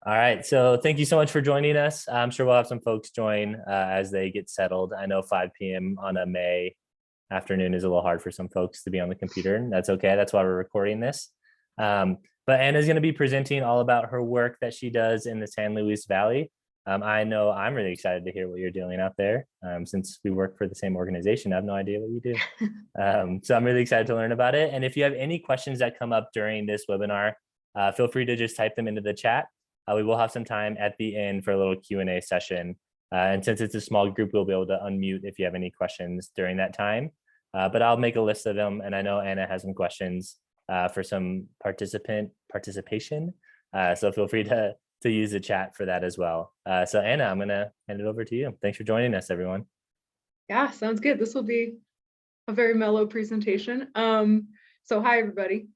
All right. So thank you so much for joining us. I'm sure we'll have some folks join as they get settled. I know 5 p.m. on a May afternoon is a little hard for some folks to be on the computer, and that's okay. That's why we're recording this. But Anna's going to be presenting all about her work that she does in the San Luis Valley. I know I'm really excited to hear what you're doing out there. Since we work for the same organization, I have no idea what you do. So I'm really excited to learn about it. And if you have any questions that come up during this webinar, feel free to just type them into the chat. We will have some time at the end for a little Q&A session. And since it's a small group, we'll be able to unmute if you have any questions during that time. But I'll make a list of them. And I know Anna has some questions for some participation. So feel free to use the chat for that as well. So Anna, I'm gonna hand it over to you. Thanks for joining us, everyone. Yeah, sounds good. This will be a very mellow presentation. So hi, everybody,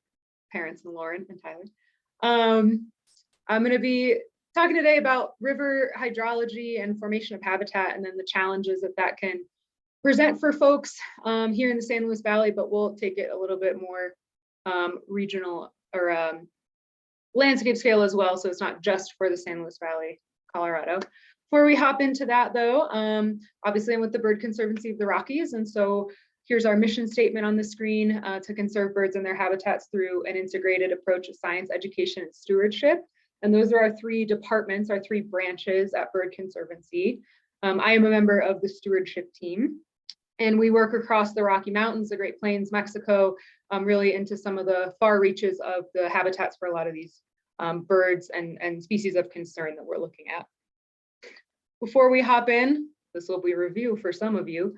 parents and Lauren and Tyler. I'm going to be talking today about river hydrology and formation of habitat, and then the challenges that can present for folks here in the San Luis Valley, but we'll take it a little bit more regional or landscape scale as well, so it's not just for the San Luis Valley, Colorado. Before we hop into that though, obviously I'm with the Bird Conservancy of the Rockies, and so here's our mission statement on the screen: to conserve birds and their habitats through an integrated approach of science, education, and stewardship. And those are our 3 departments, our 3 branches at Bird Conservancy. I am a member of the stewardship team, and we work across the Rocky Mountains, the Great Plains, Mexico, really into some of the far reaches of the habitats for a lot of these birds and species of concern that we're looking at. Before we hop in, this will be a review for some of you.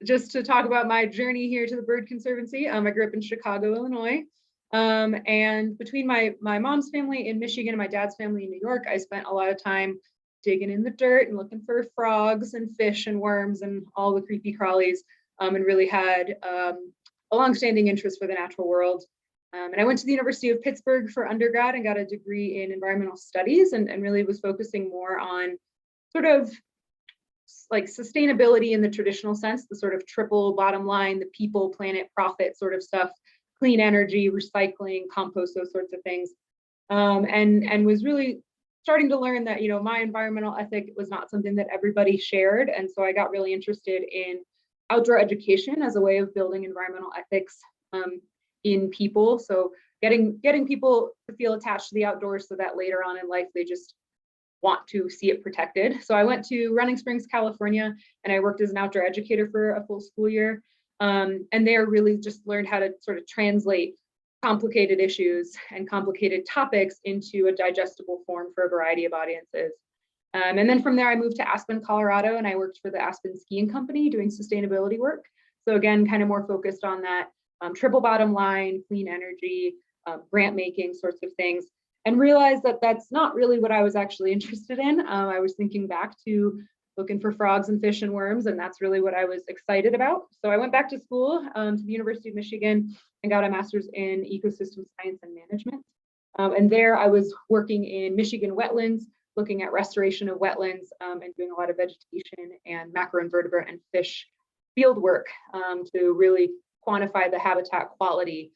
Just to talk about my journey here to the Bird Conservancy. I grew up in Chicago, Illinois. And between my mom's family in Michigan and my dad's family in New York, I spent a lot of time digging in the dirt and looking for frogs and fish and worms and all the creepy crawlies, and really had a longstanding interest for the natural world. And I went to the University of Pittsburgh for undergrad and got a degree in environmental studies, and really was focusing more on sort of like sustainability in the traditional sense, the sort of triple bottom line, the people, planet, profit sort of stuff. Clean energy, recycling, compost, those sorts of things, and was really starting to learn that, you know, my environmental ethic was not something that everybody shared, and so I got really interested in outdoor education as a way of building environmental ethics in people. So getting people to feel attached to the outdoors, so that later on in life they just want to see it protected. So I went to Running Springs, California, and I worked as an outdoor educator for a full school year. And there really just learned how to sort of translate complicated issues and complicated topics into a digestible form for a variety of audiences. And then from there, I moved to Aspen, Colorado, and I worked for the Aspen Skiing Company doing sustainability work. So again, kind of more focused on that triple bottom line, clean energy, grant making sorts of things, and realized that that's not really what I was actually interested in. I was thinking back to looking for frogs and fish and worms, and that's really what I was excited about. So I went back to school to the University of Michigan and got a master's in ecosystem science and management. And there I was working in Michigan wetlands, looking at restoration of wetlands, and doing a lot of vegetation and macroinvertebrate and fish field work to really quantify the habitat quality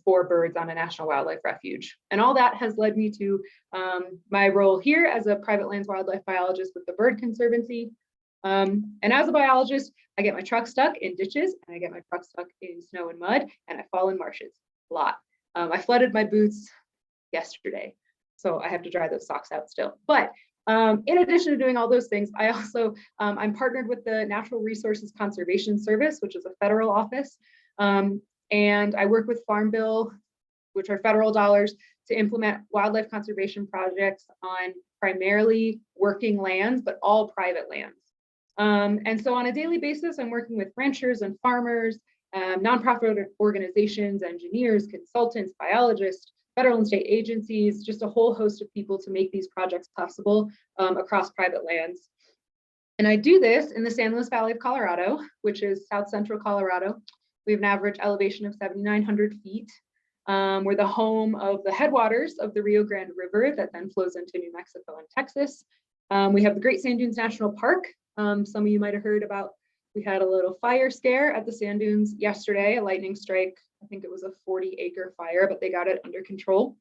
for birds on a national wildlife refuge. And all that has led me to my role here as a private lands wildlife biologist with the Bird Conservancy. And as a biologist, I get my truck stuck in ditches, and I get my truck stuck in snow and mud, and I fall in marshes a lot. I flooded my boots yesterday, so I have to dry those socks out still. But in addition to doing all those things, I also, I'm partnered with the Natural Resources Conservation Service, which is a federal office. And I work with Farm Bill, which are federal dollars, to implement wildlife conservation projects on primarily working lands, but all private lands. And so on a daily basis, I'm working with ranchers and farmers, nonprofit organizations, engineers, consultants, biologists, federal and state agencies, just a whole host of people to make these projects possible across private lands. And I do this in the San Luis Valley of Colorado, which is south central Colorado. We have an average elevation of 7,900 feet. We're the home of the headwaters of the Rio Grande River that then flows into New Mexico and Texas. We have the Great Sand Dunes National Park. Some of you might have heard about, we had a little fire scare at the sand dunes yesterday, a lightning strike. I think it was a 40-acre fire, but they got it under control.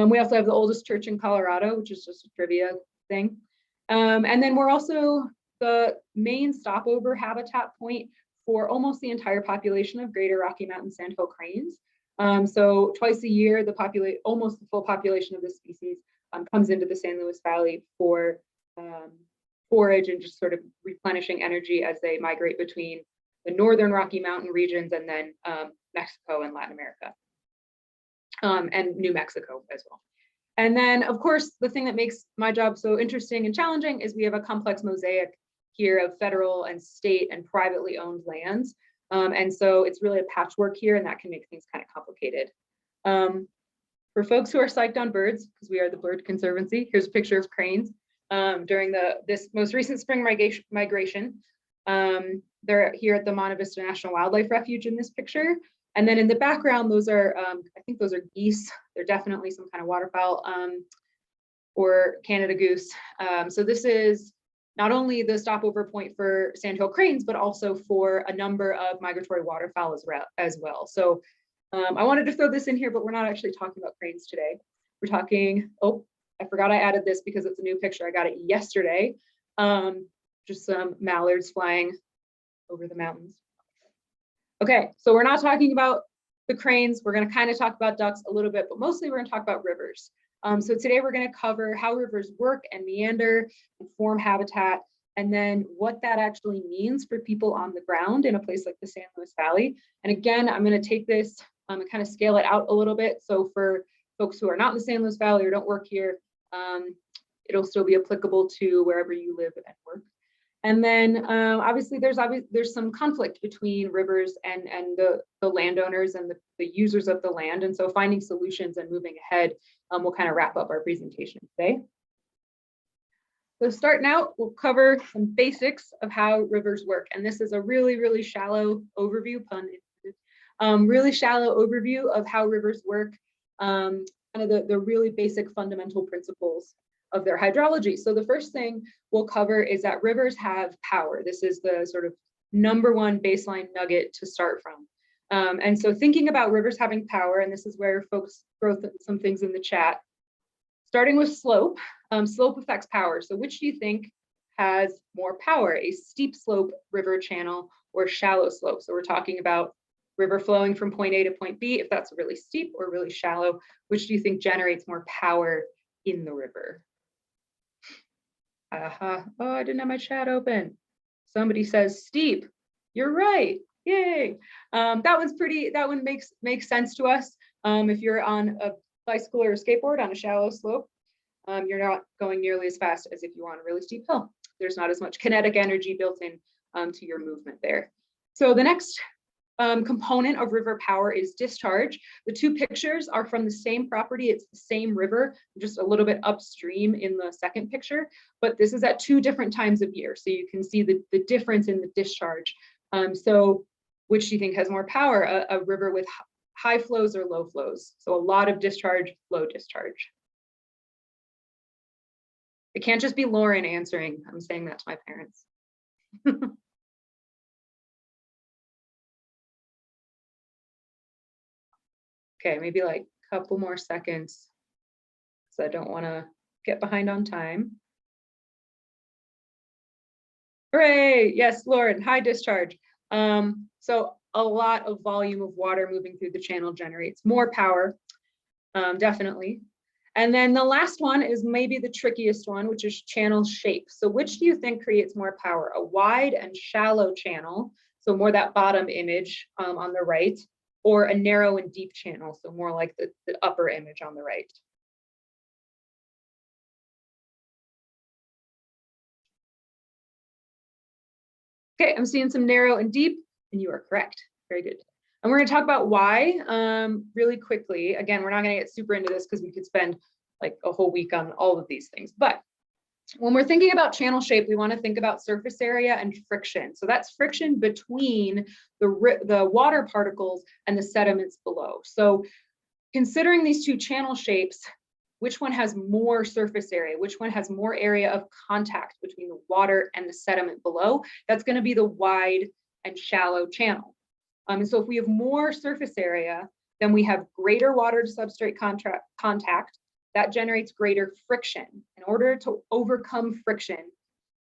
We also have the oldest church in Colorado, which is just a trivia thing. And then we're also the main stopover habitat point for almost the entire population of Greater Rocky Mountain sandhill cranes. So twice a year, almost the full population of this species comes into the San Luis Valley for forage and just sort of replenishing energy as they migrate between the northern Rocky Mountain regions and then Mexico and Latin America, and New Mexico as well. And then, of course, the thing that makes my job so interesting and challenging is we have a complex mosaic here of federal and state and privately owned lands. And so it's really a patchwork here, and that can make things kind of complicated. For folks who are psyched on birds, because we are the Bird Conservancy, here's a picture of cranes during this most recent spring migration. They're here at the Monte Vista National Wildlife Refuge in this picture. And then in the background, those are, I think those are geese. They're definitely some kind of waterfowl or Canada goose. So this is not only the stopover point for sandhill cranes, but also for a number of migratory waterfowl as well. So I wanted to throw this in here, but we're not actually talking about cranes today. We're talking, oh, I forgot I added this because it's a new picture. I got it yesterday. Just some mallards flying over the mountains. Okay, so we're not talking about the cranes. We're going to kind of talk about ducks a little bit, but mostly we're going to talk about rivers. So today we're going to cover how rivers work and meander and form habitat, and then what that actually means for people on the ground in a place like the San Luis Valley. And again, I'm going to take this and kind of scale it out a little bit. So for folks who are not in the San Luis Valley or don't work here, it'll still be applicable to wherever you live and work. And then obviously there's some conflict between rivers and the landowners and the users of the land. And so finding solutions and moving ahead will kind of wrap up our presentation today. So starting out, we'll cover some basics of how rivers work. And this is a really, really shallow overview, pun intended, really shallow overview of how rivers work, kind of the really basic fundamental principles of their hydrology. So the first thing we'll cover is that rivers have power. This is the sort of #1 baseline nugget to start from. And so thinking about rivers having power, and this is where folks throw some things in the chat, starting with slope. Slope affects power. So which do you think has more power, a steep slope river channel or shallow slope? So we're talking about river flowing from point A to point B. If that's really steep or really shallow, which do you think generates more power in the river? Oh, I didn't have my chat open. Somebody says steep. You're right. Yay. That one makes sense to us. If you're on a bicycle or a skateboard on a shallow slope, you're not going nearly as fast as if you were on a really steep hill. There's not as much kinetic energy built in to your movement there. So the next component of river power is discharge. The two pictures are from the same property. It's the same river, just a little bit upstream in the second picture, but this is at 2 different times of year. So you can see the difference in the discharge. So which do you think has more power, a river with high flows or low flows? So a lot of discharge, low discharge. It can't just be Lauren answering. I'm saying that to my parents. Okay, maybe like a couple more seconds, so I don't want to get behind on time. Hooray, yes, Lauren, high discharge. So a lot of volume of water moving through the channel generates more power, definitely. And then the last one is maybe the trickiest one, which is channel shape. So which do you think creates more power, a wide and shallow channel, so more that bottom image on the right, or a narrow and deep channel, so more like the upper image on the right? Okay, I'm seeing some narrow and deep, and you are correct. Very good. And we're going to talk about why really quickly. Again, we're not going to get super into this because we could spend like a whole week on all of these things. But when we're thinking about channel shape, we want to think about surface area and friction. So that's friction between the water particles and the sediments below. So considering these two channel shapes, which one has more surface area? Which one has more area of contact between the water and the sediment below? That's going to be the wide and shallow channel. And so if we have more surface area, Then we have greater water to substrate contact. That generates greater friction. In order to overcome friction,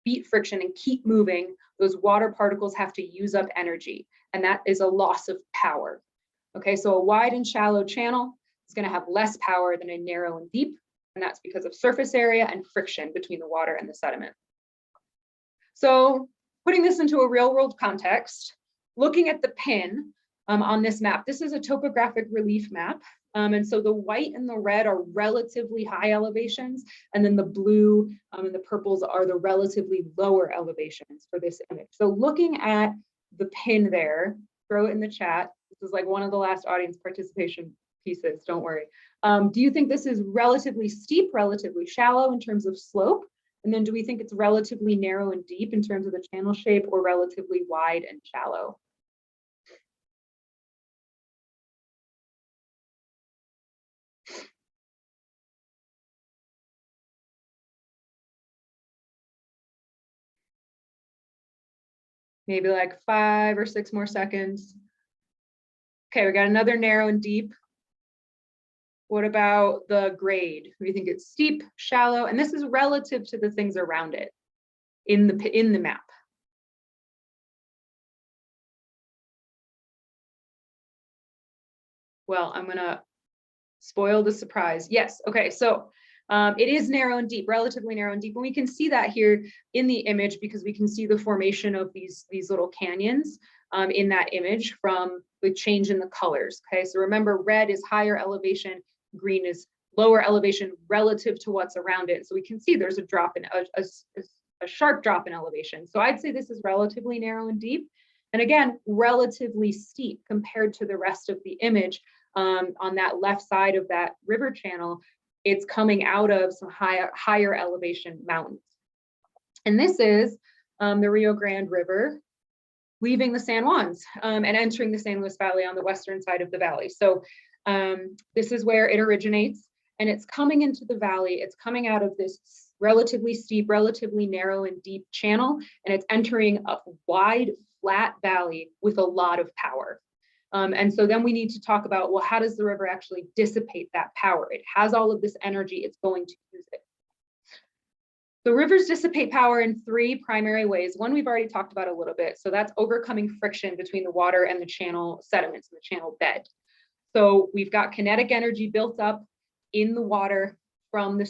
beat friction and keep moving, those water particles have to use up energy, and that is a loss of power. Okay, so a wide and shallow channel is going to have less power than a narrow and deep, and that's because of surface area and friction between the water and the sediment. So putting this into a real world context, looking at the pin on this map, this is a topographic relief map. And so the white and the red are relatively high elevations, and then the blue and the purples are the relatively lower elevations for this image. So looking at the pin there, throw it in the chat. This is like one of the last audience participation pieces, don't worry. Do you think this is relatively steep, relatively shallow in terms of slope? And then do we think it's relatively narrow and deep in terms of the channel shape, or relatively wide and shallow? Maybe like 5 or 6 more seconds. Okay, we got another narrow and deep. What about the grade? Do you think it's steep, shallow? And this is relative to the things around it in the map. Well, I'm gonna spoil the surprise. Yes, okay, so it is narrow and deep, relatively narrow and deep. And we can see that here in the image because we can see the formation of these little canyons in that image from the change in the colors. Okay, so remember, red is higher elevation, green is lower elevation relative to what's around it. So we can see there's a drop in a sharp drop in elevation. So I'd say this is relatively narrow and deep. And again, relatively steep compared to the rest of the image. On that left side of that river channel, it's coming out of some higher elevation mountains. And this is the Rio Grande River leaving the San Juans and entering the San Luis Valley on the western side of the valley. So this is where it originates, and it's coming into the valley. It's coming out of this relatively steep, relatively narrow and deep channel, and it's entering a wide, flat valley with a lot of power. And so then we need to talk about, well, how does the river actually dissipate that power? It has all of this energy, it's going to use it. The rivers dissipate power in 3 primary ways. One we've already talked about a little bit. So that's overcoming friction between the water and the channel sediments and the channel bed. So we've got kinetic energy built up in the water from the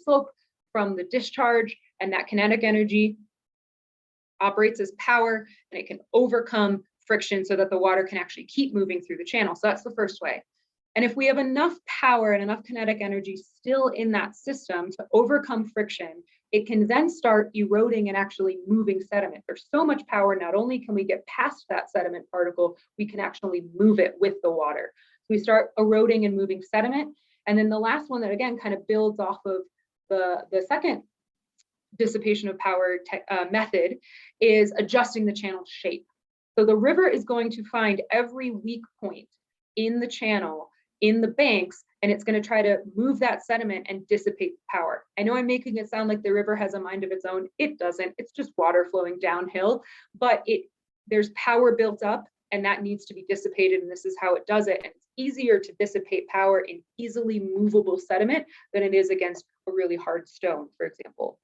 slope, from the discharge, and that kinetic energy operates as power, and it can overcome friction so that the water can actually keep moving through the channel. So that's the first way. And if we have enough power and enough kinetic energy still in that system to overcome friction, it can then start eroding and actually moving sediment. There's so much power, not only can we get past that sediment particle, we can actually move it with the water. So we start eroding and moving sediment. And then the last one that again kind of builds off of the second dissipation of power method is adjusting the channel shape. So the river is going to find every weak point in the channel, in the banks, and it's going to try to move that sediment and dissipate power. I know I'm making it sound like the river has a mind of its own. It doesn't. It's just water flowing downhill, but there's power built up, and that needs to be dissipated, and this is how it does it. And it's easier to dissipate power in easily movable sediment than it is against a really hard stone, for example.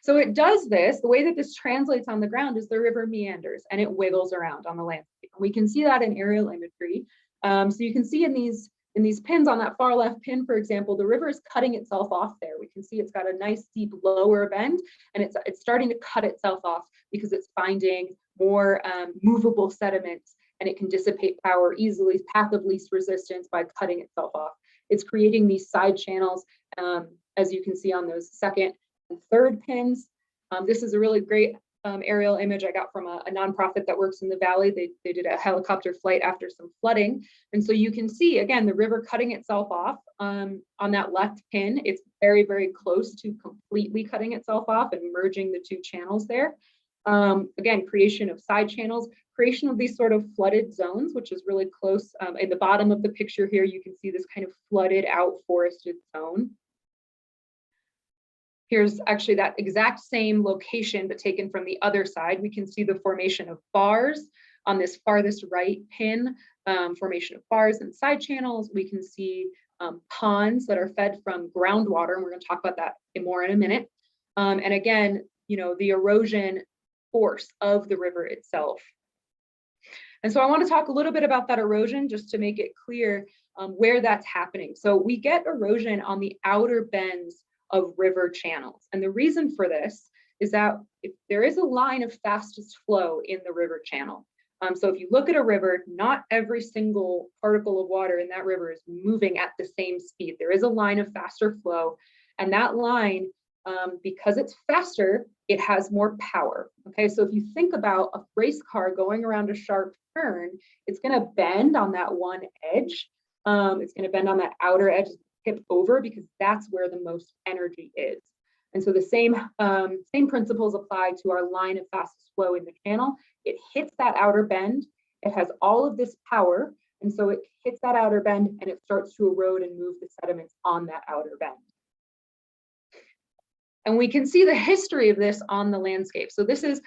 So it does this, the way that this translates on the ground is the river meanders and it wiggles around on the landscape. And we can see that in aerial imagery. So you can see in these pins, on that far left pin, for example, the river is cutting itself off there. We can see it's got a nice deep lower bend, and it's starting to cut itself off because it's finding more movable sediments, and it can dissipate power easily, path of least resistance, by cutting itself off. It's creating these side channels, as you can see on those second and third pins. This is a really great aerial image I got from a nonprofit that works in the valley. They did a helicopter flight after some flooding. And so you can see, again, the river cutting itself off on that left pin. It's very, very close to completely cutting itself off and merging the 2 channels there. Again, creation of side channels, creation of these sort of flooded zones, which is really close. In the bottom of the picture here, you can see this kind of flooded out forested zone. Here's actually that exact same location, but taken from the other side. We can see the formation of bars on this farthest right pin formation of bars and side channels. We can see ponds that are fed from groundwater, and we're going to talk about that more in a minute. And again, the erosion force of the river itself. And so I want to talk a little bit about that erosion just to make it clear where that's happening. So we get erosion on the outer bends of river channels. And the reason for this is that if there is a line of fastest flow in the river channel. So if you look at a river, not every single particle of water in that river is moving at the same speed. There is a line of faster flow, and that line, because it's faster, it has more power. Okay, so if you think about a race car going around a sharp turn, it's going to bend on that one edge. It's going to bend on that outer edge, tip over, because that's where the most energy is. And so the same principles apply to our line of fastest flow in the channel. It hits that outer bend. It has all of this power. And so it hits that outer bend and it starts to erode and move the sediments on that outer bend. And we can see the history of this on the landscape. So this is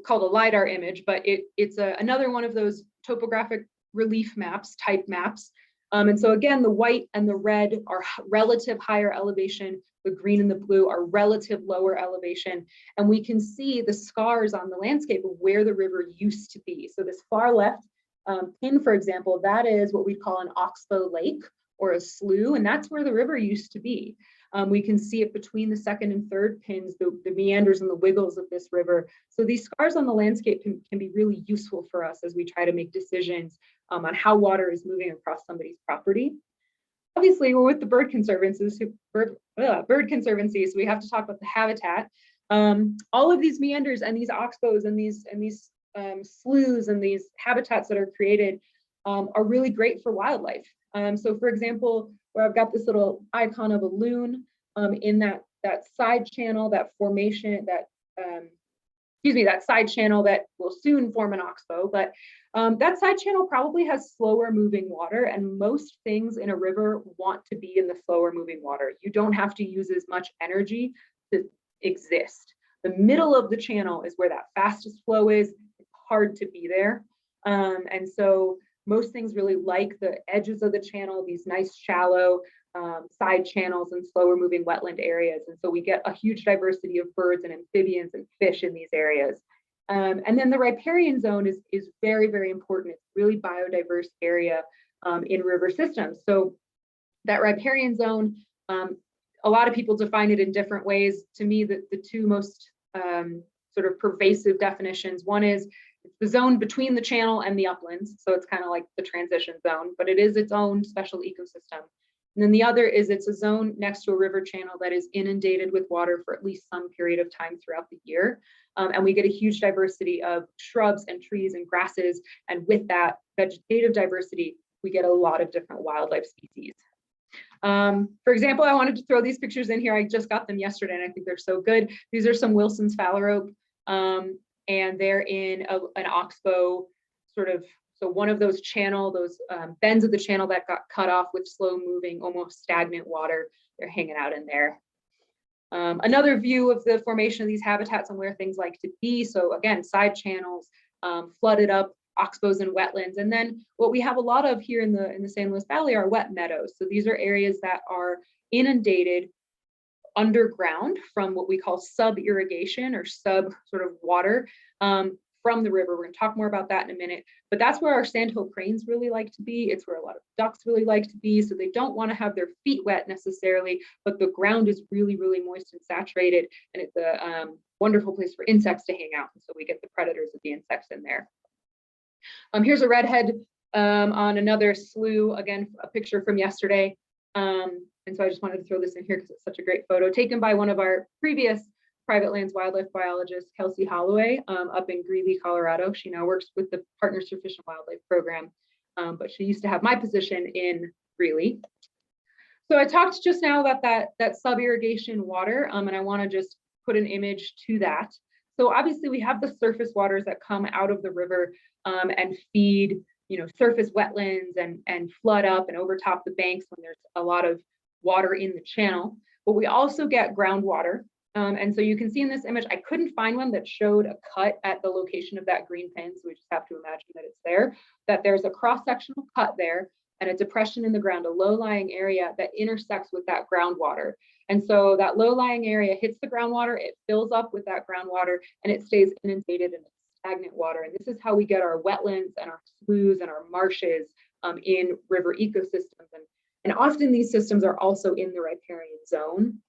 called a LiDAR image, but it's another one of those topographic relief maps, type maps. And so again, the white and the red are relative higher elevation. The green and the blue are relative lower elevation. And we can see the scars on the landscape of where the river used to be. So this far left pin, for example, that is what we call an oxbow lake or a slough, and that's where the river used to be. We can see it between the second and third pins, the meanders and the wiggles of this river. So these scars on the landscape can be really useful for us as we try to make decisions on how water is moving across somebody's property. Obviously, we're with the bird conservancy, so we have to talk about the habitat. All of these meanders and these oxbows and these sloughs and these habitats that are created are really great for wildlife. So for example, where I've got this little icon of a loon in that side channel, that formation, that side channel that will soon form an oxbow, but that side channel probably has slower moving water, and most things in a river want to be in the slower moving water. You don't have to use as much energy to exist. The middle of the channel is where that fastest flow is. It's hard to be there. And so most things really like the edges of the channel, these nice shallow side channels and slower moving wetland areas. And so we get a huge diversity of birds and amphibians and fish in these areas. And then the riparian zone is very, very important. It's a really biodiverse area in river systems. So that riparian zone, a lot of people define it in different ways. To me, the two most sort of pervasive definitions, one is it's the zone between the channel and the uplands. So it's kind of like the transition zone, but it is its own special ecosystem. And then the other is it's a zone next to a river channel that is inundated with water for at least some period of time throughout the year. And we get a huge diversity of shrubs and trees and grasses. And with that vegetative diversity, we get a lot of different wildlife species. For example, I wanted to throw these pictures in here. I just got them yesterday and I think they're so good. These are some Wilson's phalarope, and they're in an oxbow sort of, so one of those bends of the channel that got cut off with slow moving, almost stagnant water. They're hanging out in there. Another view of the formation of these habitats and where things like to be. So again, side channels, flooded up oxbows and wetlands. And then what we have a lot of here in the San Luis Valley are wet meadows. So these are areas that are inundated underground from what we call sub-irrigation or sub sort of water from the river. We're going to talk more about that in a minute, but that's where our sandhill cranes really like to be. It's where a lot of ducks really like to be. So they don't want to have their feet wet necessarily, but the ground is really, really moist and saturated, and it's a wonderful place for insects to hang out. And so we get the predators of the insects in there. Here's a redhead on another slough, again, a picture from yesterday. And so I just wanted to throw this in here because it's such a great photo taken by one of our previous private lands wildlife biologist, Kelsey Holloway, up in Greeley, Colorado. She now works with the Partners for Fish and Wildlife program, but she used to have my position in Greeley. So I talked just now about that sub-irrigation water, and I want to just put an image to that. So obviously we have the surface waters that come out of the river and feed, surface wetlands and flood up and overtop the banks when there's a lot of water in the channel. But we also get groundwater. And so you can see in this image, I couldn't find one that showed a cut at the location of that green pin, so we just have to imagine that it's there, that there's a cross-sectional cut there and a depression in the ground, a low-lying area that intersects with that groundwater. And so that low-lying area hits the groundwater, it fills up with that groundwater, and it stays inundated in stagnant water. And this is how we get our wetlands and our sloughs and our marshes in river ecosystems. And often these systems are also in the riparian zone.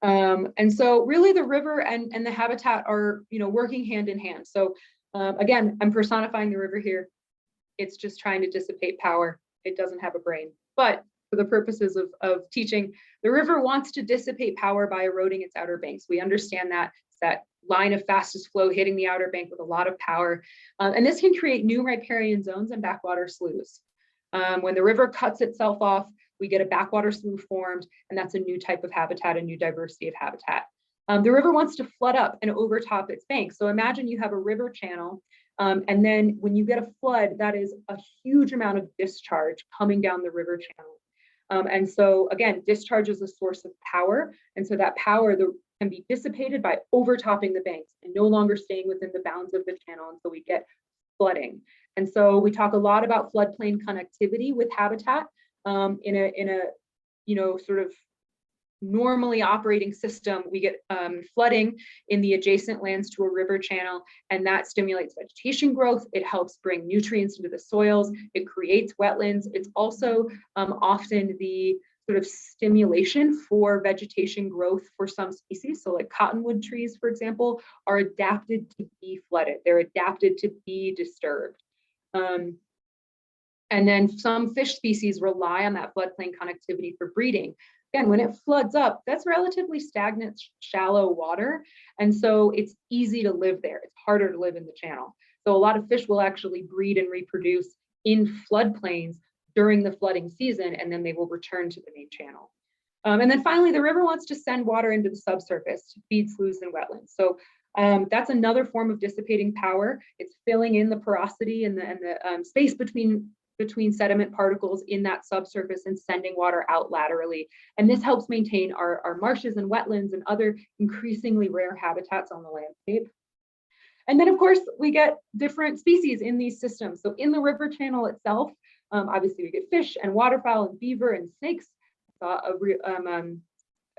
And so really the river and the habitat are, working hand in hand. So again, I'm personifying the river here. It's just trying to dissipate power. It doesn't have a brain. But for the purposes of teaching, the river wants to dissipate power by eroding its outer banks. We understand that it's that line of fastest flow hitting the outer bank with a lot of power. And this can create new riparian zones and backwater sloughs. When the river cuts itself off, we get a backwater slough formed, and that's a new type of habitat, a new diversity of habitat. The river wants to flood up and overtop its banks. So imagine you have a river channel, and then when you get a flood, that is a huge amount of discharge coming down the river channel. And so again, discharge is a source of power. And so that power can be dissipated by overtopping the banks and no longer staying within the bounds of the channel. And so we get flooding. And so we talk a lot about floodplain connectivity with habitat in a sort of normally operating system. We get flooding in the adjacent lands to a river channel, and that stimulates vegetation growth. It helps bring nutrients into the soils. It creates wetlands. It's also often the sort of stimulation for vegetation growth for some species. So like cottonwood trees, for example, are adapted to be flooded. They're adapted to be disturbed. And then some fish species rely on that floodplain connectivity for breeding. Again, when it floods up, that's relatively stagnant, shallow water. And so it's easy to live there. It's harder to live in the channel. So a lot of fish will actually breed and reproduce in floodplains during the flooding season, and then they will return to the main channel. And then finally, the river wants to send water into the subsurface to feed sloughs and wetlands. So that's another form of dissipating power. It's filling in the porosity and the space between sediment particles in that subsurface and sending water out laterally. And this helps maintain our marshes and wetlands and other increasingly rare habitats on the landscape. And then of course, we get different species in these systems. So in the river channel itself, obviously we get fish and waterfowl and beaver and snakes. I saw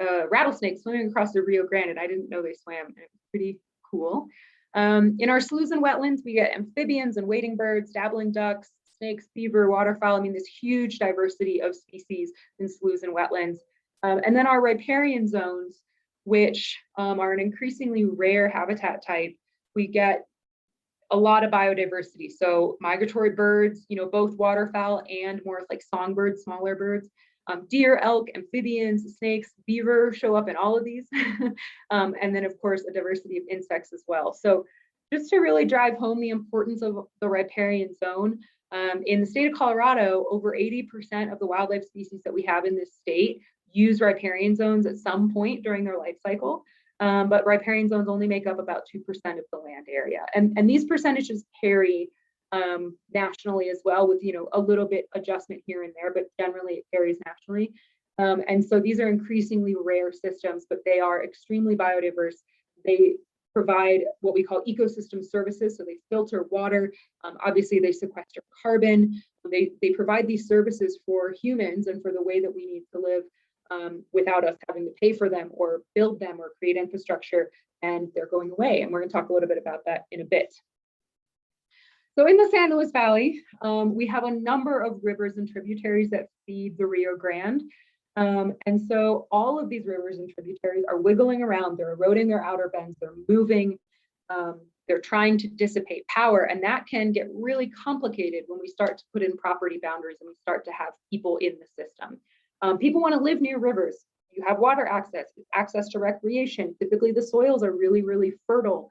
a rattlesnake swimming across the Rio Grande, and I didn't know they swam. It was pretty cool. In our sloughs and wetlands, we get amphibians and wading birds, dabbling ducks, snakes, beaver, waterfowl. I mean, this huge diversity of species in sloughs and wetlands. And then our riparian zones, which are an increasingly rare habitat type, we get a lot of biodiversity. So migratory birds, both waterfowl and more like songbirds, smaller birds, deer, elk, amphibians, snakes, beaver show up in all of these. And then of course, a diversity of insects as well. So just to really drive home the importance of the riparian zone, in the state of Colorado, over 80% of the wildlife species that we have in this state use riparian zones at some point during their life cycle. But riparian zones only make up about 2% of the land area. And these percentages carry nationally as well, with a little bit adjustment here and there, but generally it carries nationally. And so these are increasingly rare systems, but they are extremely biodiverse. They provide what we call ecosystem services. So they filter water. Obviously, they sequester carbon. They provide these services for humans and for the way that we need to live without us having to pay for them or build them or create infrastructure. And they're going away. And we're going to talk a little bit about that in a bit. So in the San Luis Valley, we have a number of rivers and tributaries that feed the Rio Grande. And so all of these rivers and tributaries are wiggling around, they're eroding their outer bends, they're moving, they're trying to dissipate power, and that can get really complicated when we start to put in property boundaries and we start to have people in the system. People want to live near rivers. You have water access to recreation. Typically the soils are really, really fertile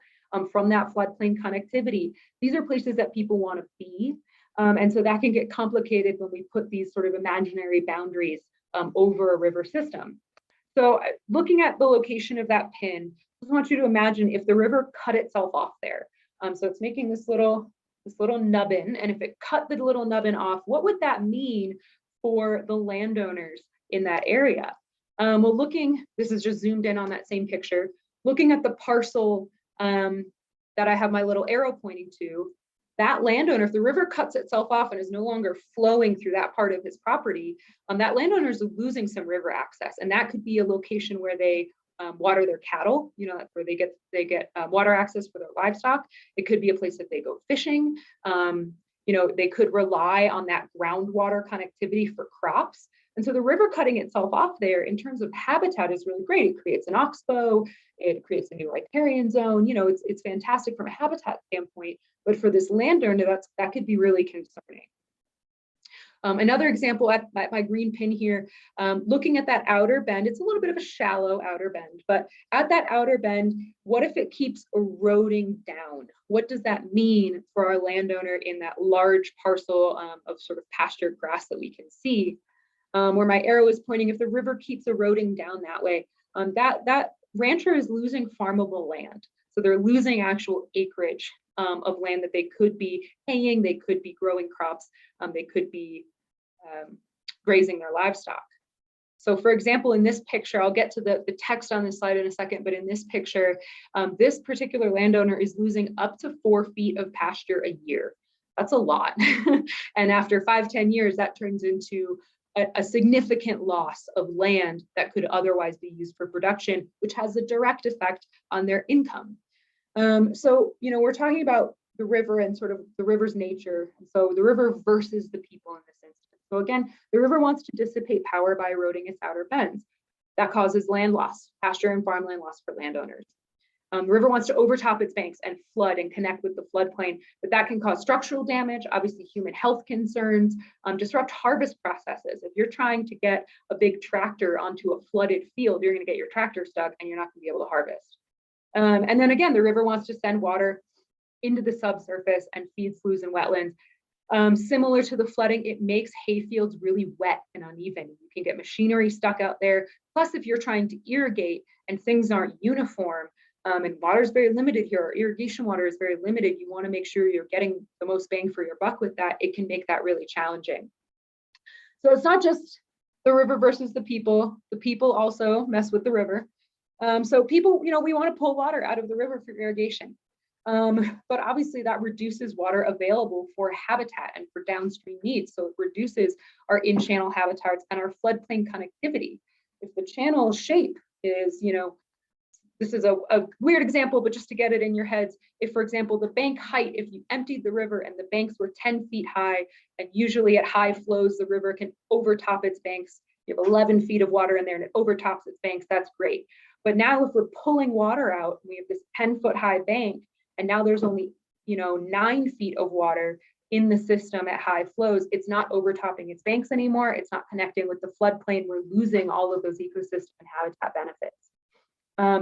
from that floodplain connectivity. These are places that people want to be. And so that can get complicated when we put these sort of imaginary boundaries over a river system. So looking at the location of that pin, I just want you to imagine if the river cut itself off there. So it's making this little nubbin, and if it cut the little nubbin off, what would that mean for the landowners in that area? Well, this is just zoomed in on that same picture, looking at the parcel that I have my little arrow pointing to, that landowner, if the river cuts itself off and is no longer flowing through that part of his property, that landowner is losing some river access. And that could be a location where they water their cattle, that's where they get water access for their livestock. It could be a place that they go fishing. They could rely on that groundwater connectivity for crops. And so the river cutting itself off there in terms of habitat is really great. It creates an oxbow, it creates a new riparian zone. It's fantastic from a habitat standpoint, but for this landowner, that could be really concerning. Another example at my green pin here, looking at that outer bend, it's a little bit of a shallow outer bend, but at that outer bend, what if it keeps eroding down? What does that mean for our landowner in that large parcel of sort of pastured grass that we can see? Where my arrow is pointing, if the river keeps eroding down that way, that rancher is losing farmable land. So they're losing actual acreage of land that they could be haying, they could be growing crops, they could be grazing their livestock. So for example, in this picture, I'll get to the text on this slide in a second, but in this picture, this particular landowner is losing up to 4 feet of pasture a year. That's a lot. And after 5-10 years, that turns into a significant loss of land that could otherwise be used for production, which has a direct effect on their income. So, we're talking about the river and sort of the river's nature. So the river versus the people in this instance. So again, the river wants to dissipate power by eroding its outer bends. That causes land loss, pasture and farmland loss for landowners. The river wants to overtop its banks and flood and connect with the floodplain, but that can cause structural damage, obviously human health concerns, disrupt harvest processes. If you're trying to get a big tractor onto a flooded field, you're going to get your tractor stuck and you're not going to be able to harvest. And then again, the river wants to send water into the subsurface and feed sloughs and wetlands. Similar to the flooding, it makes hayfields really wet and uneven. You can get machinery stuck out there. Plus, if you're trying to irrigate and things aren't uniform, and water is very limited here, irrigation water is very limited, you want to make sure you're getting the most bang for your buck with that. It can make that really challenging. So it's not just the river versus the people. The people also mess with the river. So people, we want to pull water out of the river for irrigation. But obviously that reduces water available for habitat and for downstream needs. So it reduces our in-channel habitats and our floodplain connectivity. If the channel shape is, this is a weird example, but just to get it in your heads, if, for example, the bank height, if you emptied the river and the banks were 10 feet high, and usually at high flows, the river can overtop its banks. You have 11 feet of water in there and it overtops its banks, that's great. But now if we're pulling water out, we have this 10-foot high bank, and now there's only 9 feet of water in the system at high flows, it's not overtopping its banks anymore, it's not connecting with the floodplain, we're losing all of those ecosystem and habitat benefits.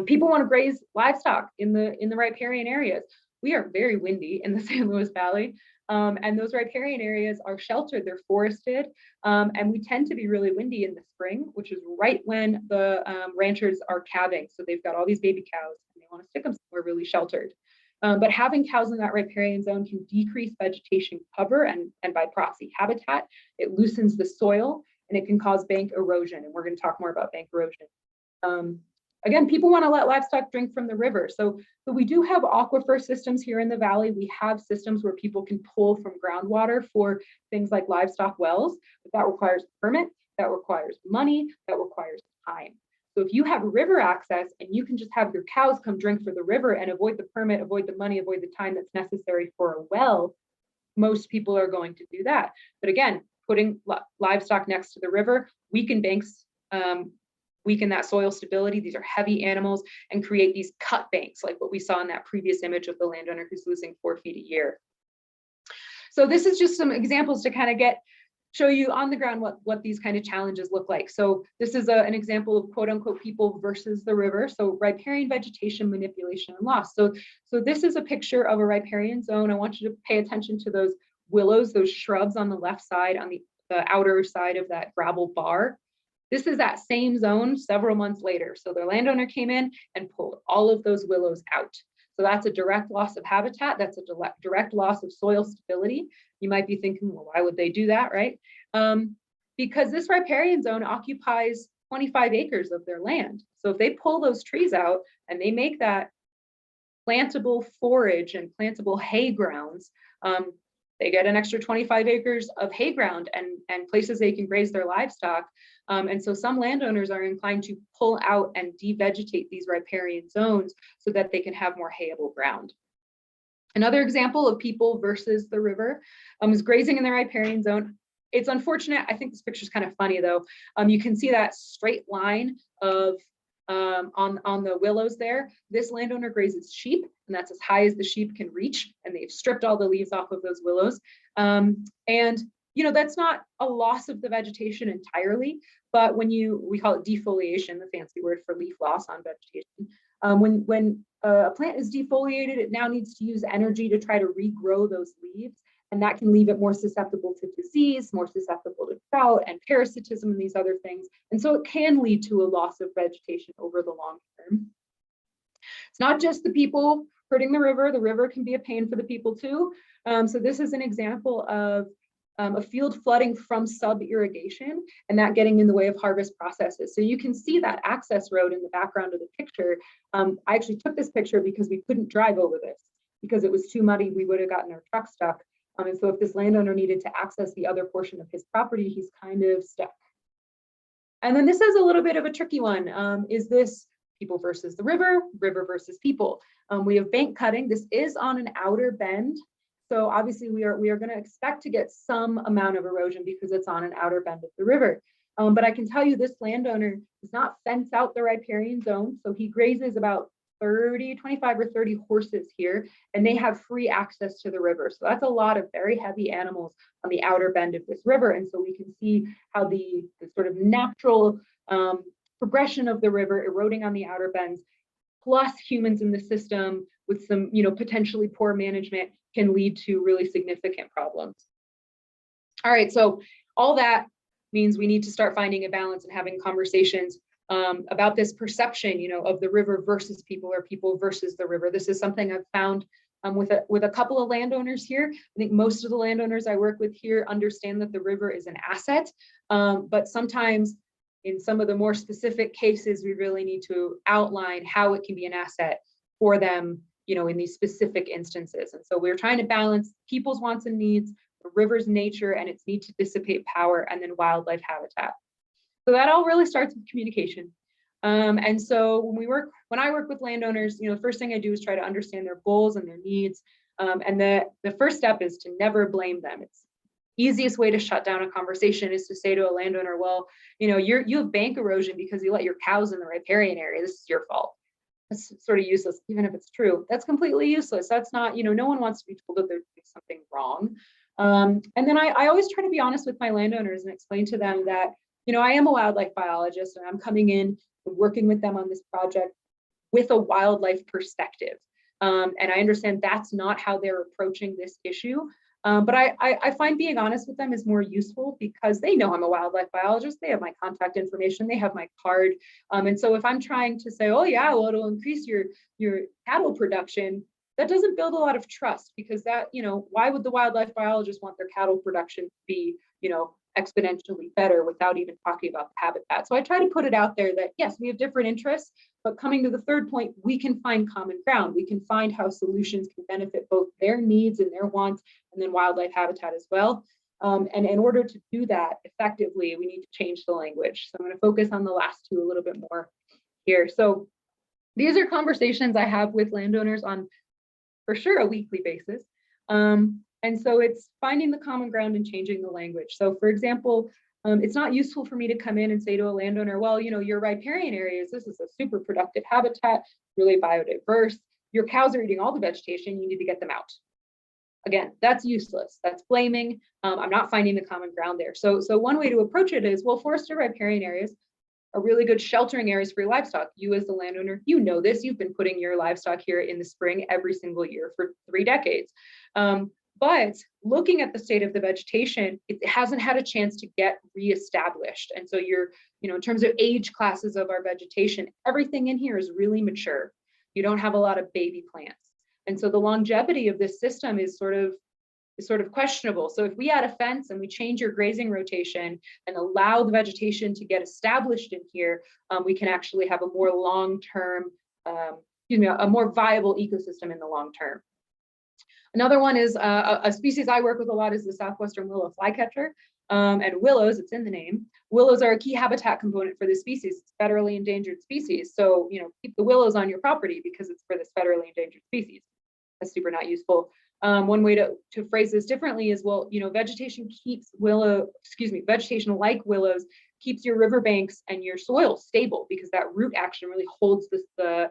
People want to graze livestock in the riparian areas. We are very windy in the San Luis Valley, and those riparian areas are sheltered, they're forested, and we tend to be really windy in the spring, which is right when the ranchers are calving. So they've got all these baby cows and they want to stick them somewhere really sheltered. But having cows in that riparian zone can decrease vegetation cover and by proxy habitat. It loosens the soil and it can cause bank erosion. And we're going to talk more about bank erosion. Again, people want to let livestock drink from the river. So we do have aquifer systems here in the valley. We have systems where people can pull from groundwater for things like livestock wells, but that requires a permit, that requires money, that requires time. So if you have river access and you can just have your cows come drink for the river and avoid the permit, avoid the money, avoid the time that's necessary for a well, most people are going to do that. But again, putting livestock next to the river, weaken banks, weaken that soil stability. These are heavy animals and create these cut banks like what we saw in that previous image of the landowner who's losing 4 feet a year. So this is just some examples to kind of show you on the ground what these kind of challenges look like. So this is an example of quote unquote people versus the river. So riparian vegetation manipulation and loss. So this is a picture of a riparian zone. I want you to pay attention to those willows, those shrubs on the left side, on the outer side of that gravel bar. This is that same zone several months later. So the landowner came in and pulled all of those willows out. So that's a direct loss of habitat. That's a direct loss of soil stability. You might be thinking, well, why would they do that, right? Because this riparian zone occupies 25 acres of their land. So if they pull those trees out and they make that plantable forage and plantable hay grounds, they get an extra 25 acres of hay ground and places they can graze their livestock. And so some landowners are inclined to pull out and devegetate these riparian zones so that they can have more hayable ground. Another example of people versus the river is grazing in the riparian zone. It's unfortunate. I think this picture is kind of funny though. You can see that straight line of on the willows there. This landowner grazes sheep, and that's as high as the sheep can reach, and they've stripped all the leaves off of those willows. And that's not a loss of the vegetation entirely, but when we call it defoliation, the fancy word for leaf loss on vegetation. When a plant is defoliated, it now needs to use energy to try to regrow those leaves, and that can leave it more susceptible to disease, more susceptible to drought and parasitism and these other things. And so it can lead to a loss of vegetation over the long term. It's not just the people hurting the river can be a pain for the people too. So this is an example of a field flooding from sub-irrigation and that getting in the way of harvest processes. So you can see that access road in the background of the picture. I actually took this picture because we couldn't drive over this because it was too muddy. We would have gotten our truck stuck. And so if this landowner needed to access the other portion of his property, he's kind of stuck. And then this is a little bit of a tricky one. Is this people versus the river versus people? We have bank cutting. This is on an outer bend. So obviously we are going to expect to get some amount of erosion because it's on an outer bend of the river. But I can tell you this landowner does not fence out the riparian zone. So he grazes about 25 or 30 horses here, and they have free access to the river. So that's a lot of very heavy animals on the outer bend of this river. And so we can see how the sort of natural progression of the river eroding on the outer bends, plus humans in the system with some, potentially poor management can lead to really significant problems. All right, so all that means we need to start finding a balance and having conversations about this perception, of the river versus people or people versus the river. This is something I've found with a couple of landowners here. I think most of the landowners I work with here understand that the river is an asset, but sometimes in some of the more specific cases, we really need to outline how it can be an asset for them, in these specific instances. And so we're trying to balance people's wants and needs, the river's nature and its need to dissipate power, and then wildlife habitat. So that all really starts with communication. And so when I work with landowners, the first thing I do is try to understand their goals and their needs. And the first step is to never blame them. It's easiest way to shut down a conversation is to say to a landowner, well, you have bank erosion because you let your cows in the riparian area. This is your fault. That's sort of useless, even if it's true. That's completely useless. That's not, no one wants to be told that they're doing something wrong. And then I always try to be honest with my landowners and explain to them that, I am a wildlife biologist and I'm coming in and working with them on this project with a wildlife perspective. And I understand that's not how they're approaching this issue. But I find being honest with them is more useful because they know I'm a wildlife biologist. They have my contact information. They have my card. And so if I'm trying to say, oh yeah, well, it'll increase your cattle production, that doesn't build a lot of trust because that, why would the wildlife biologist want their cattle production to be, exponentially better without even talking about the habitat? So I try to put it out there that yes, we have different interests, but coming to the third point, we can find common ground. We can find how solutions can benefit both their needs and their wants, and then wildlife habitat as well. And in order to do that effectively, we need to change the language. So I'm going to focus on the last two a little bit more here. So these are conversations I have with landowners on, for sure, a weekly basis. And so it's finding the common ground and changing the language. So for example, it's not useful for me to come in and say to a landowner, well, your riparian areas, this is a super productive habitat, really biodiverse. Your cows are eating all the vegetation, you need to get them out. Again, that's useless. That's blaming. I'm not finding the common ground there. So one way to approach it is, well, forested riparian areas are really good sheltering areas for your livestock. You as the landowner, this, you've been putting your livestock here in the spring every single year for 3 decades. But looking at the state of the vegetation, it hasn't had a chance to get reestablished. And so in terms of age classes of our vegetation, everything in here is really mature. You don't have a lot of baby plants. And so the longevity of this system is sort of is sort of questionable. So if we add a fence and we change your grazing rotation and allow the vegetation to get established in here, we can actually have a more long-term, a more viable ecosystem in the long term. Another one is a species I work with a lot is the southwestern willow flycatcher. And willows, it's in the name. Willows are a key habitat component for this species. It's a federally endangered species. So, keep the willows on your property because it's for this federally endangered species. That's super not useful. One way to phrase this differently is, well, vegetation like willows keeps your riverbanks and your soil stable because that root action really holds the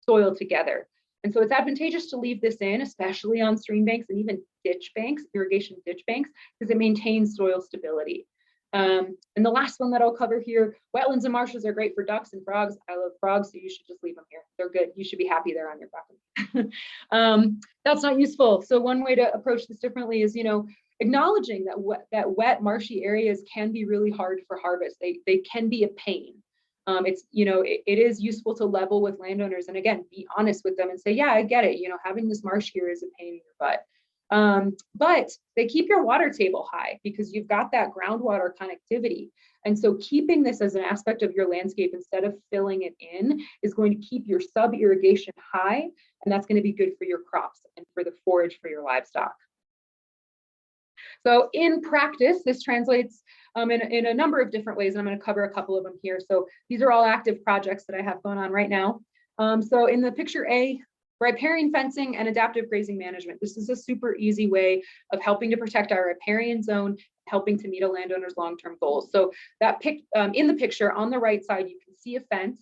soil together. And so it's advantageous to leave this in, especially on stream banks and even ditch banks, irrigation ditch banks, because it maintains soil stability. And the last one that I'll cover here, wetlands and marshes are great for ducks and frogs. I love frogs, so you should just leave them here. They're good. You should be happy they're on your property. That's not useful. So one way to approach this differently is, acknowledging that wet, marshy areas can be really hard for harvest. They can be a pain. It is useful to level with landowners and again, be honest with them and say, yeah, I get it. Having this marsh here is a pain in your butt. But they keep your water table high because you've got that groundwater connectivity. And so keeping this as an aspect of your landscape instead of filling it in is going to keep your sub-irrigation high. And that's going to be good for your crops and for the forage for your livestock. So in practice, this translates in a number of different ways, and I'm going to cover a couple of them here. So these are all active projects that I have going on right now. So in the picture A, riparian fencing and adaptive grazing management. This is a super easy way of helping to protect our riparian zone, helping to meet a landowner's long-term goals. So that in the picture on the right side, you can see a fence.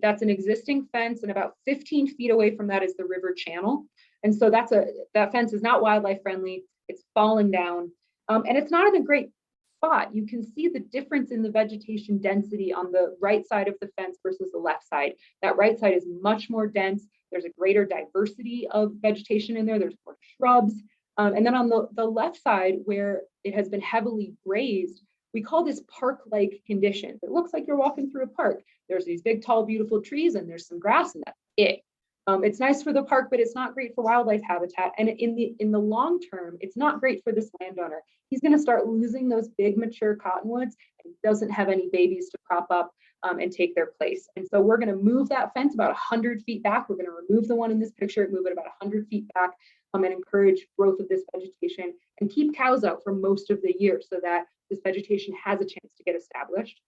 That's an existing fence, and about 15 feet away from that is the river channel. And so that fence is not wildlife friendly. It's falling down, and it's not in a great spot. You can see the difference in the vegetation density on the right side of the fence versus the left side. That right side is much more dense. There's a greater diversity of vegetation in there. There's more shrubs. And then on the left side, where it has been heavily grazed, we call this park-like conditions. It looks like you're walking through a park. There's these big, tall, beautiful trees, and there's some grass, and that's it. It's nice for the park, but it's not great for wildlife habitat. And in the long term, it's not great for this landowner. He's going to start losing those big mature cottonwoods and doesn't have any babies to crop up and take their place. And so we're going to move that fence about 100 feet back. We're going to remove the one in this picture, move it about 100 feet back and encourage growth of this vegetation and keep cows out for most of the year so that this vegetation has a chance to get established.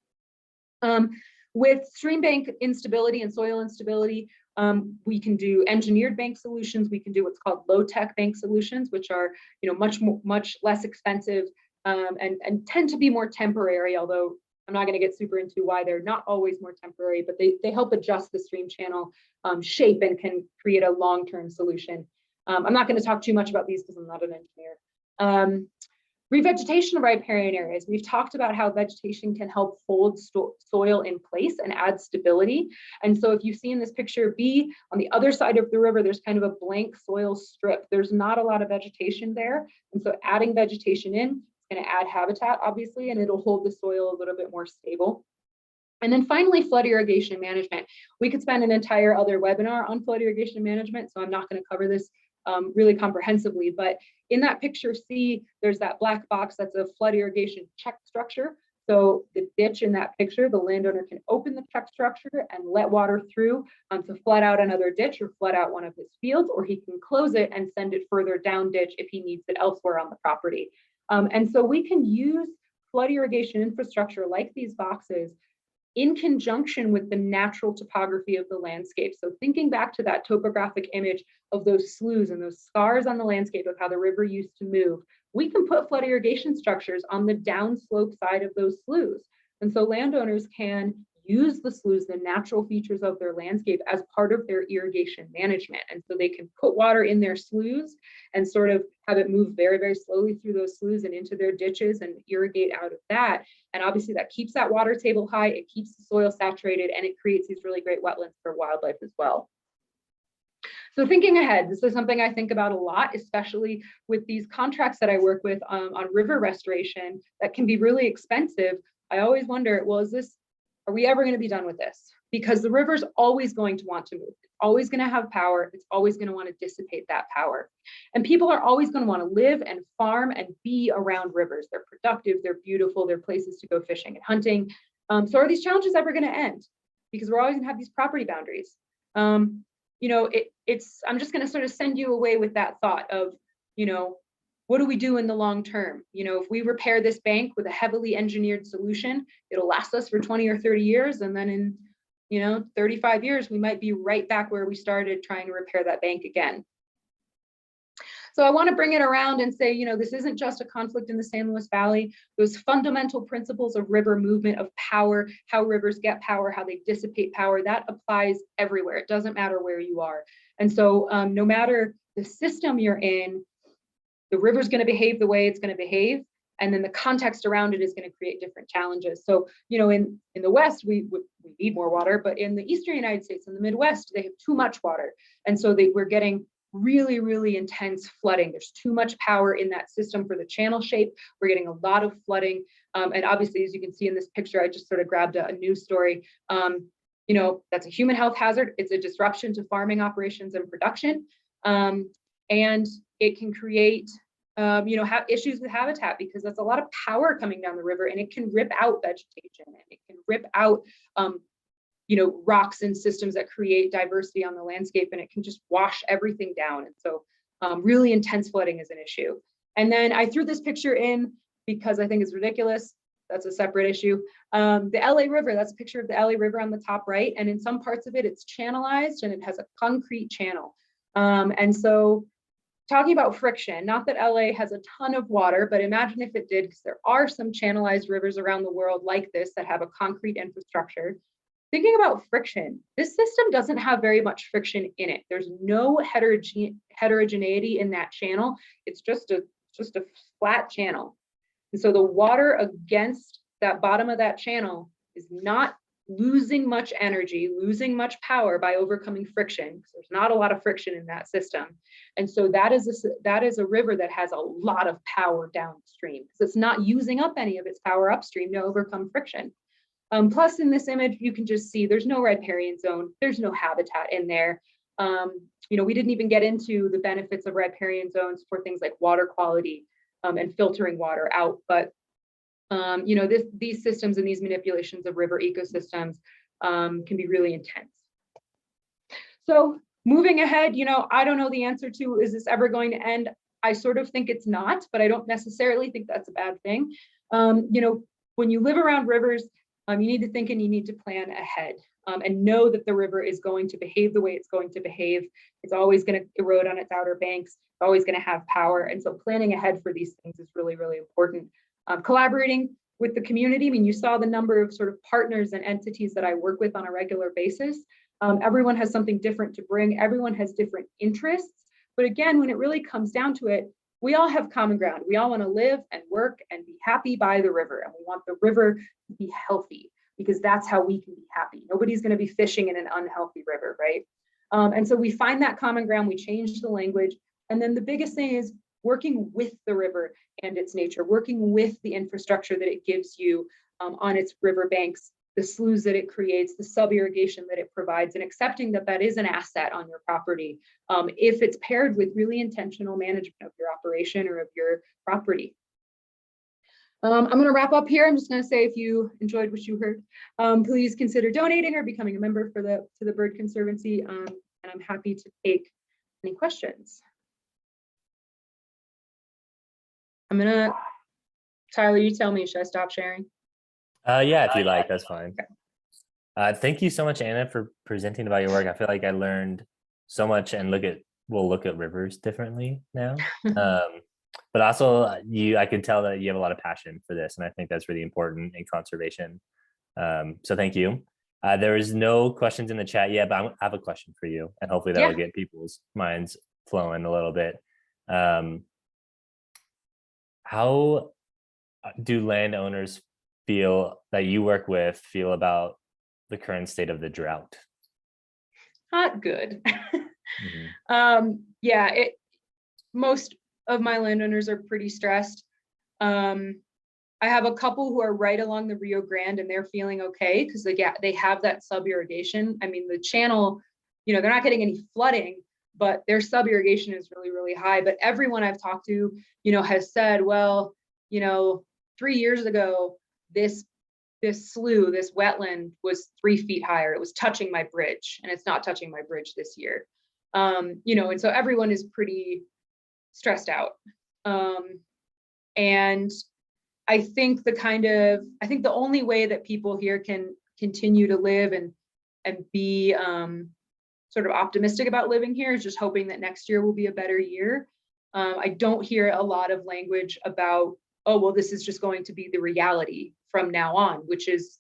With stream bank instability and soil instability, we can do engineered bank solutions. We can do what's called low-tech bank solutions, which are much less expensive and tend to be more temporary, although I'm not going to get super into why they're not always more temporary, but they help adjust the stream channel shape and can create a long-term solution. I'm not going to talk too much about these because I'm not an engineer. Revegetation of riparian areas. We've talked about how vegetation can help hold soil in place and add stability. And so if you see in this picture B, on the other side of the river, there's kind of a blank soil strip. There's not a lot of vegetation there. And so adding vegetation in is going to add habitat, obviously, and it'll hold the soil a little bit more stable. And then finally, flood irrigation management. We could spend an entire other webinar on flood irrigation management, so I'm not going to cover this really comprehensively, but in that picture C, there's that black box that's a flood irrigation check structure. So the ditch in that picture, the landowner can open the check structure and let water through to flood out another ditch or flood out one of his fields, or he can close it and send it further down ditch if he needs it elsewhere on the property. And so we can use flood irrigation infrastructure like these boxes in conjunction with the natural topography of the landscape. So thinking back to that topographic image of those sloughs and those scars on the landscape of how the river used to move, we can put flood irrigation structures on the downslope side of those sloughs. And so landowners can use the sloughs, the natural features of their landscape, as part of their irrigation management. And so they can put water in their sloughs and sort of have it move very, very slowly through those sloughs and into their ditches and irrigate out of that. And obviously that keeps that water table high, it keeps the soil saturated, and it creates these really great wetlands for wildlife as well. So thinking ahead, this is something I think about a lot, especially with these contracts that I work with on river restoration that can be really expensive. I always wonder, well, are we ever going to be done with this? because the river's always going to want to move. It's always going to have power. It's always going to want to dissipate that power. And people are always going to want to live and farm and be around rivers. They're productive, they're beautiful, they're places to go fishing and hunting. So are these challenges ever going to end? Because we're always going to have these property boundaries. I'm just going to sort of send you away with that thought of, what do we do in the long term? If we repair this bank with a heavily engineered solution, it'll last us for 20 or 30 years. And then in 35 years, we might be right back where we started trying to repair that bank again. So I want to bring it around and say, this isn't just a conflict in the San Luis Valley. Those fundamental principles of river movement, of power, how rivers get power, how they dissipate power, that applies everywhere. It doesn't matter where you are. And so no matter the system you're in, the river's going to behave the way it's going to behave. And then the context around it is going to create different challenges. So, in the West, we need more water, but in the Eastern United States, in the Midwest, they have too much water. And so we're getting really, really intense flooding. There's too much power in that system for the channel shape. We're getting a lot of flooding. And obviously, as you can see in this picture, I just sort of grabbed a news story. That's a human health hazard. It's a disruption to farming operations and production. And it can create have issues with habitat, because that's a lot of power coming down the river, and it can rip out vegetation, and it can rip out rocks and systems that create diversity on the landscape, and it can just wash everything down. And so really intense flooding is an issue. And then I threw this picture in because I think it's ridiculous. That's a separate issue. The LA River, that's a picture of the LA River on the top right. And in some parts of it, it's channelized and it has a concrete channel. And so talking about friction, not that LA has a ton of water, but imagine if it did, because there are some channelized rivers around the world like this that have a concrete infrastructure. Thinking about friction, this system doesn't have very much friction in it. There's no heterogeneity in that channel. It's just a flat channel. And so the water against that bottom of that channel is not losing much energy, losing much power by overcoming friction, because there's not a lot of friction in that system. And so that is a river that has a lot of power downstream, because it's not using up any of its power upstream to overcome friction. Plus in this image, you can just see there's no riparian zone, there's no habitat in there. We didn't even get into the benefits of riparian zones for things like water quality and filtering water out, but these systems and these manipulations of river ecosystems can be really intense. So moving ahead, I don't know the answer to, is this ever going to end? I sort of think it's not, but I don't necessarily think that's a bad thing. When you live around rivers, you need to think and you need to plan ahead and know that the river is going to behave the way it's going to behave. It's always going to erode on its outer banks. It's always going to have power. And so planning ahead for these things is really, really important. Collaborating with the community. I mean, you saw the number of sort of partners and entities that I work with on a regular basis. Everyone has something different to bring. Everyone has different interests. But again, when it really comes down to it, we all have common ground. We all want to live and work and be happy by the river. And we want the river to be healthy, because that's how we can be happy. Nobody's going to be fishing in an unhealthy river, right? And so we find that common ground, we change the language. And then the biggest thing is working with the river and its nature, working with the infrastructure that it gives you on its river banks, the sloughs that it creates, the sub-irrigation that it provides, and accepting that that is an asset on your property if it's paired with really intentional management of your operation or of your property. I'm going to wrap up here. I'm just going to say, if you enjoyed what you heard, please consider donating or becoming a member to the Bird Conservancy, and I'm happy to take any questions. Tyler, you tell me, should I stop sharing? Yeah, if you like, that's fine. Okay. Thank you so much, Anna, for presenting about your work. I feel like I learned so much, and we'll look at rivers differently now. But also I can tell that you have a lot of passion for this, and I think that's really important in conservation. So thank you. There is no questions in the chat yet, but I have a question for you, and hopefully that will get people's minds flowing a little bit. How do landowners that you work with feel about the current state of the drought? Not good. Mm-hmm. Most of my landowners are pretty stressed. I have a couple who are right along the Rio Grande and they're feeling okay because they have that sub irrigation. I mean, the channel, they're not getting any flooding, but their sub irrigation is really, really high. But everyone I've talked to, has said, well, 3 years ago, this slough, this wetland was 3 feet higher. It was touching my bridge, and it's not touching my bridge this year. And so everyone is pretty stressed out. And I think the only way that people here can continue to live and be sort of optimistic about living here is just hoping that next year will be a better year. I don't hear a lot of language about, oh, well, this is just going to be the reality from now on, which is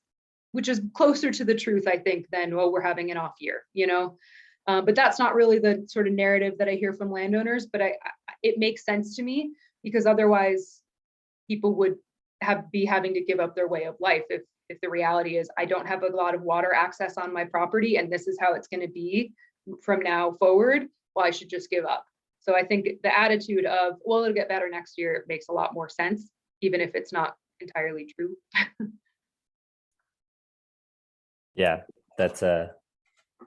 closer to the truth, I think, than, oh, we're having an off year, but that's not really the sort of narrative that I hear from landowners, but it makes sense to me, because otherwise people would be having to give up their way of life if the reality is I don't have a lot of water access on my property and this is how it's going to be from now forward. Well, I should just give up. So I think the attitude of, well, it'll get better next year makes a lot more sense, even if it's not entirely true. Yeah, that's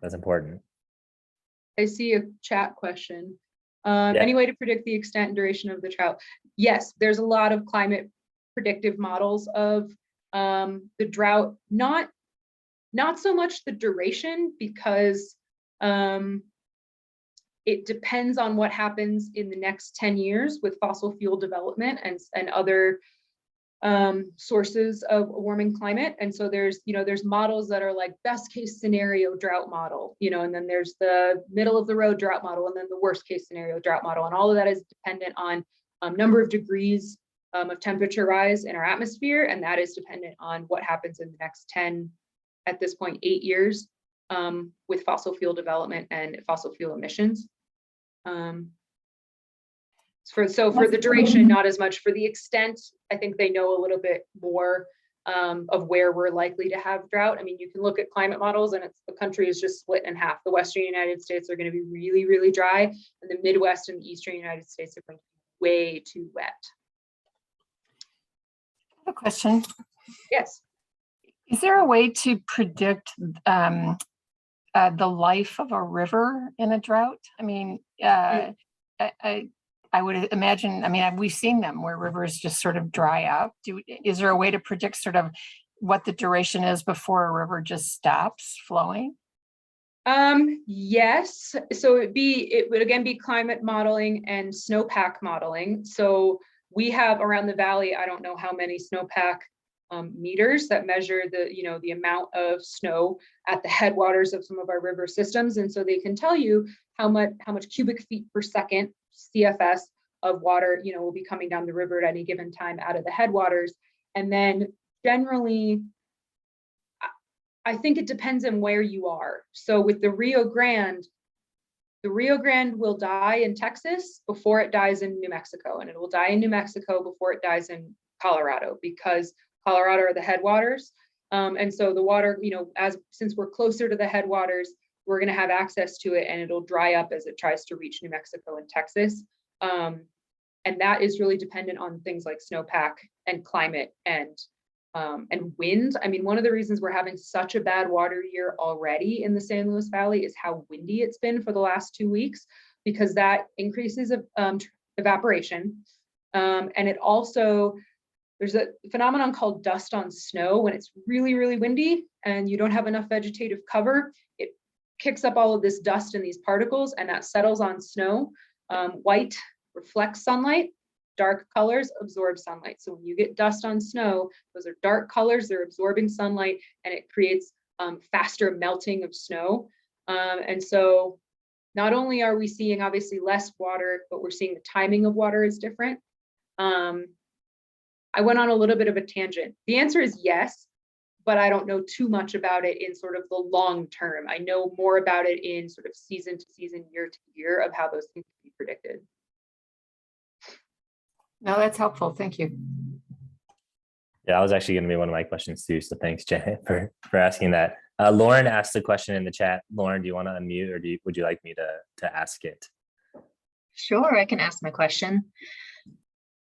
important. I see a chat question. Any way to predict the extent and duration of the drought? Yes, there's a lot of climate predictive models of the drought, not so much the duration, because it depends on what happens in the next 10 years with fossil fuel development and other sources of a warming climate. And so there's models that are like best case scenario drought model, and then there's the middle of the road drought model, and then the worst case scenario drought model. And all of that is dependent on number of degrees of temperature rise in our atmosphere. And that is dependent on what happens in the next 10, at this point, 8 years with fossil fuel development and fossil fuel emissions. For the duration, not as much. For the extent, I think they know a little bit more of where we're likely to have drought. I mean, you can look at climate models and the country is just split in half. The Western United States are going to be really, really dry, and the Midwest and the Eastern United States are going to be way too wet. I have a question. Yes. Is there a way to predict the life of a river in a drought? I mean, I would imagine, we've seen them where rivers just sort of dry up. Is there a way to predict sort of what the duration is before a river just stops flowing? Yes. So it would again be climate modeling and snowpack modeling. So we have around the valley, I don't know how many snowpack meters that measure the amount of snow at the headwaters of some of our river systems. And so they can tell you how much cubic feet per second, CFS, of water, will be coming down the river at any given time out of the headwaters. And then generally, I think it depends on where you are. So with the Rio Grande will die in Texas before it dies in New Mexico, and it will die in New Mexico before it dies in Colorado, because Colorado are the headwaters. And so the water, since we're closer to the headwaters, we're going to have access to it, and it'll dry up as it tries to reach New Mexico and Texas. And that is really dependent on things like snowpack and climate and wind. I mean, one of the reasons we're having such a bad water year already in the San Luis Valley is how windy it's been for the last 2 weeks, because that increases evaporation. And it also, there's a phenomenon called dust on snow. When it's really, really windy and you don't have enough vegetative cover, it kicks up all of this dust and these particles, and that settles on snow. White reflects sunlight, dark colors absorb sunlight. So when you get dust on snow, those are dark colors, they're absorbing sunlight, and it creates faster melting of snow. And so not only are we seeing obviously less water, but we're seeing the timing of water is different. I went on a little bit of a tangent. The answer is yes, but I don't know too much about it in sort of the long term. I know more about it in sort of season to season, year to year, of how those things can be predicted. No, that's helpful. Thank you. Yeah, that was actually going to be one of my questions too. So thanks, Janet, for asking that. Lauren asked the question in the chat. Lauren, do you want to unmute, or would you like me to ask it? Sure, I can ask my question.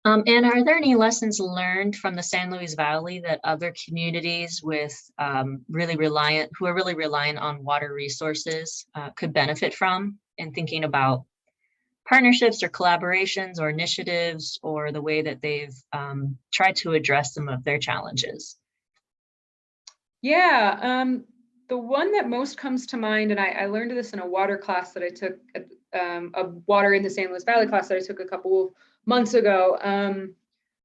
And are there any lessons learned from the San Luis Valley that other communities with who are really reliant on water resources could benefit from in thinking about partnerships or collaborations or initiatives or the way that they've tried to address some of their challenges? Yeah, the one that most comes to mind, and I learned this in a water class that I took, a water in the San Luis Valley class that I took a couple of months ago.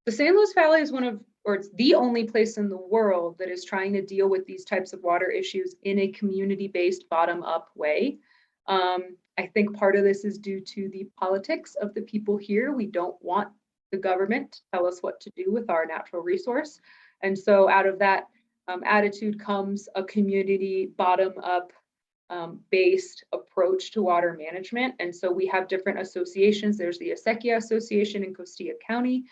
The San Luis Valley is it's the only place in the world that is trying to deal with these types of water issues in a community-based bottom-up way. I think part of this is due to the politics of the people here. We don't want the government to tell us what to do with our natural resource. And so out of that attitude comes a community bottom-up based approach to water management. And so we have different associations. There's the Acequia Association in Costilla County,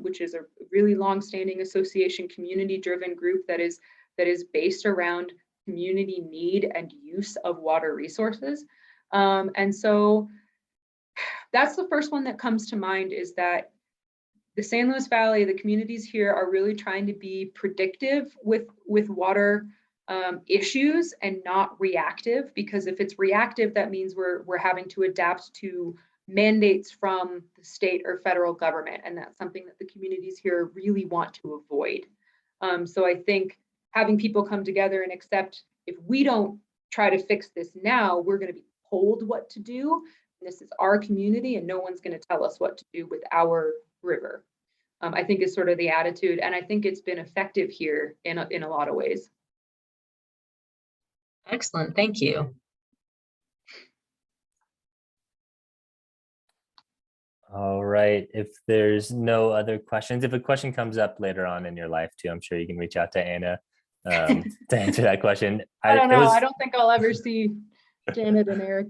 which is a really long-standing association, community-driven group that is based around community need and use of water resources. And so that's the first one that comes to mind, is that the San Luis Valley, the communities here are really trying to be predictive with water issues and not reactive, because if it's reactive, that means we're having to adapt to mandates from the state or federal government. And that's something that the communities here really want to avoid. So I think having people come together and accept, if we don't try to fix this now, we're going to be told what to do. And this is our community and no one's going to tell us what to do with our river. I think is sort of the attitude. And I think it's been effective here in a lot of ways. Excellent, thank you. All right. If there's no other questions, if a question comes up later on in your life too, I'm sure you can reach out to Anna to answer that question. I don't know. I don't think I'll ever see Janet and Eric,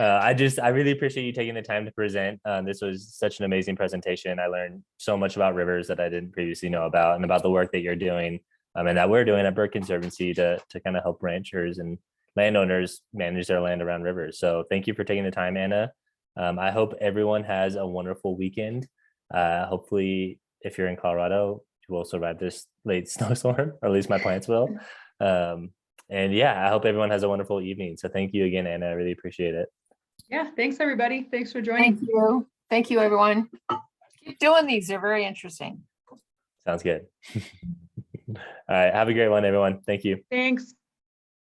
I really appreciate you taking the time to present. This was such an amazing presentation. I learned so much about rivers that I didn't previously know about, and about the work that you're doing and that we're doing at Bird Conservancy to kind of help ranchers and landowners manage their land around rivers. So thank you for taking the time, Anna. I hope everyone has a wonderful weekend. Hopefully, if you're in Colorado, you will survive this late snowstorm, or at least my plants will. And yeah, I hope everyone has a wonderful evening. So thank you again, Anna. I really appreciate it. Yeah, thanks everybody. Thanks for joining. Thank you. Thank you, everyone. Keep doing these. They're very interesting. Sounds good. All right. Have a great one, everyone. Thank you. Thanks.